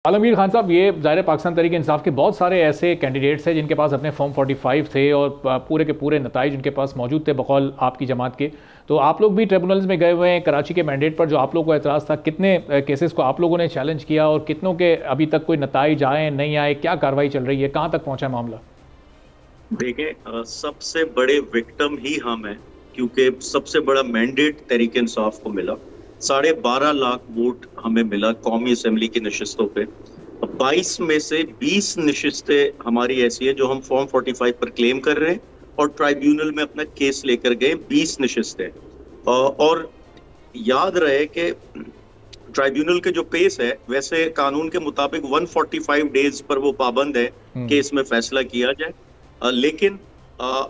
आलमगीर खान साहब, ये ज़ाहिर पाकिस्तान तहरीक इंसाफ के बहुत सारे ऐसे कैंडिडेट्स हैं जिनके पास अपने फॉर्म 45 थे और पूरे के पूरे नताइज उनके पास मौजूद थे बकौल आपकी जमात के। तो आप लोग भी ट्रिब्यूनल्स में गए हुए हैं कराची के मैंडेट पर, जो आप लोगों को एतराज़ था, कितने केसेस को आप लोगों ने चैलेंज किया और कितनों के अभी तक कोई नताइज आए नहीं आए, क्या कार्रवाई चल रही है, कहाँ तक पहुँचा मामला? देखें, सबसे बड़े विक्टिम ही हम हैं, क्योंकि सबसे बड़ा मैंडेट तहरीक इंसाफ को मिला। 12.5 लाख वोट हमें मिला कौमी असेंबली की नशिस्तों पे। 22 में से 20 नशिस्तें हमारी ऐसी है जो हम फॉर्म 45 पर क्लेम कर रहे हैं और ट्राइब्यूनल में अपना केस लेकर गए 20 नशिस्तें। और याद रहे कि ट्राइब्यूनल के जो पेस है, वैसे कानून के मुताबिक 145 डेज पर वो पाबंद है केस में फैसला किया जाए, लेकिन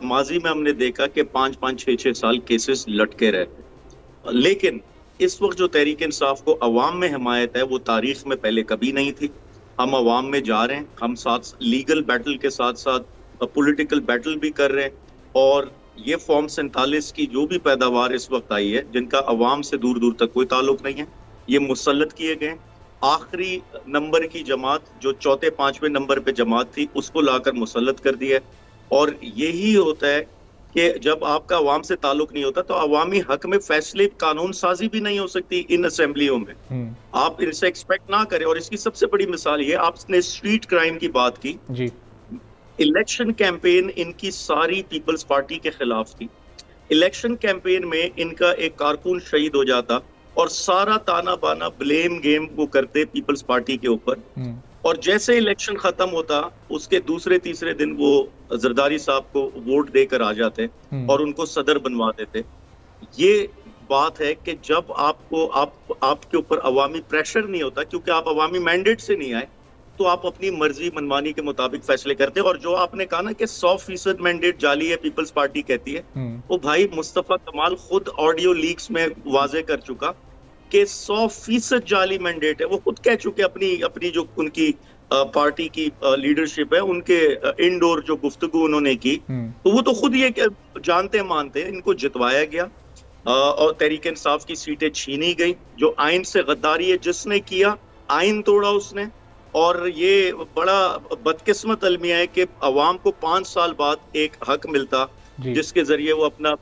माजी में हमने देखा कि 5-5, 6-6 साल केसेस लटके रहते। लेकिन इस वक्त जो तहरीक इंसाफ को अवाम में हिमायत है वो तारीख में पहले कभी नहीं थी। हम अवाम में जा रहे हैं, हम साथ लीगल बैटल के साथ साथ पॉलिटिकल बैटल भी कर रहे हैं। और ये फॉर्म 47 की जो भी पैदावार इस वक्त आई है, जिनका अवाम से दूर दूर तक कोई ताल्लुक नहीं है, ये मुसल्लत किए गए। आखिरी नंबर की जमात जो 4-5वें नंबर पे जमात थी, उसको लाकर मुसल्लत कर दिया। और यही होता है कि जब आपका अवाम से ताल्लुक नहीं होता तो अवामी हक में फैसले कानून साजी भी नहीं हो सकती इन असेंबलियों में। आप इनसे एक्सपेक्ट ना करें। और इसकी सबसे बड़ी मिसाल ये, आपने स्ट्रीट क्राइम की बात की जी। इलेक्शन कैंपेन इनकी सारी पीपल्स पार्टी के खिलाफ थी। इलेक्शन कैंपेन में इनका एक कारकुन शहीद हो जाता और सारा ताना बाना ब्लेम गेम वो करते पीपल्स पार्टी के ऊपर। और जैसे इलेक्शन खत्म होता, उसके दूसरे तीसरे दिन वो जरदारी साहब को वोट देकर आ जाते और उनको सदर बनवा देते। ये बात है कि जब आपके ऊपर अवामी प्रेशर नहीं होता, क्योंकि आप अवामी मैंडेट से नहीं आए, तो आप अपनी मर्जी मनमानी के मुताबिक फैसले करते। और जो आपने कहा ना कि 100% मैंडेट जाली है, पीपल्स पार्टी कहती है, वो भाई मुस्तफा कमाल खुद ऑडियो लीक्स में वाजे कर चुका कि 100% जाली मैंडेट है। वो खुद कह चुके अपनी जो उनकी पार्टी की लीडरशिप है, उनके इनडोर जो गुफ्तगू उन्होंने की, तो वो तो खुद ये जानते मानते हैं। इनको जितवाया गया और तहरीक इंसाफ की सीटें छीनी गई। जो आइन से गद्दारी है जिसने किया, आइन तोड़ा उसने। और ये बड़ा बदकिस्मत अलमिया है कि अवाम को 5 साल बाद एक हक मिलता जिसके जरिए वो अपना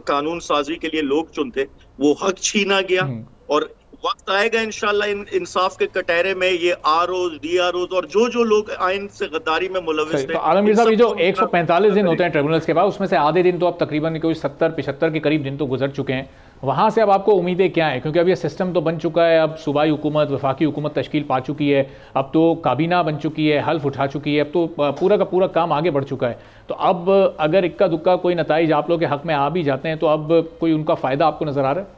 कानून साजी के लिए लोग चुनते, वो हक छीना गया। और वक्त आएगा इंशाल्लाह इंसाफ के कटहरे में ये आरओज, डीआरओज और जो लोग आइन से गद्दारी में मुलविस थे। तो आलमगीर साहब, ये जो 145 दिन होते हैं ट्रिब्यूनल्स के बाद, उसमें से आधे दिन तो अब तकरीबन कोई 70-75 के करीब दिन तो गुजर चुके हैं। वहाँ से अब आपको उम्मीदें क्या हैं? क्योंकि अब ये सिस्टम तो बन चुका है, अब सूबाई हुकूमत, वफाकी हुकूमत तश्कील पा चुकी है, अब तो काबीना बन चुकी है, हल्फ उठा चुकी है, अब तो पूरा का पूरा काम आगे बढ़ चुका है। तो अब अगर इक्का दुक्का कोई नताइज आप लोग के हक में आ भी जाते हैं, तो अब कोई उनका फ़ायदा आपको नज़र आ रहा है?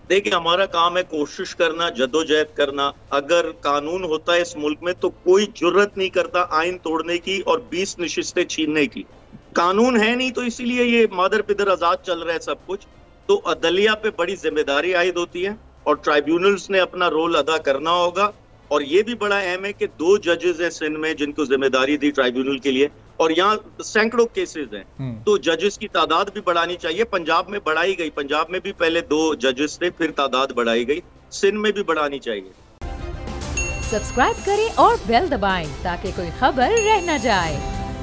देखिए, हमारा काम है कोशिश करना, जद्दोजहद करना। अगर कानून होता है इस मुल्क में तो कोई जुर्रत नहीं करता आइन तोड़ने की और 20 नशिस्तें छीनने की। कानून है नहीं, तो इसीलिए ये मादर पिदर आजाद चल रहा है सब कुछ। तो अदलिया पे बड़ी जिम्मेदारी आयद होती है और ट्राइब्यूनल्स ने अपना रोल अदा करना होगा। और ये भी बड़ा अहम है कि 2 जजेस हैं सिंध में जिनको जिम्मेदारी दी ट्राइब्यूनल के लिए, और यहाँ सैकड़ों केसेस हैं, तो जजेस की तादाद भी बढ़ानी चाहिए। पंजाब में बढ़ाई गई, पंजाब में भी पहले 2 जजेस थे, फिर तादाद बढ़ाई गई, सिंध में भी बढ़ानी चाहिए। सब्सक्राइब करें और बेल दबाएं ताकि कोई खबर रह न जाए।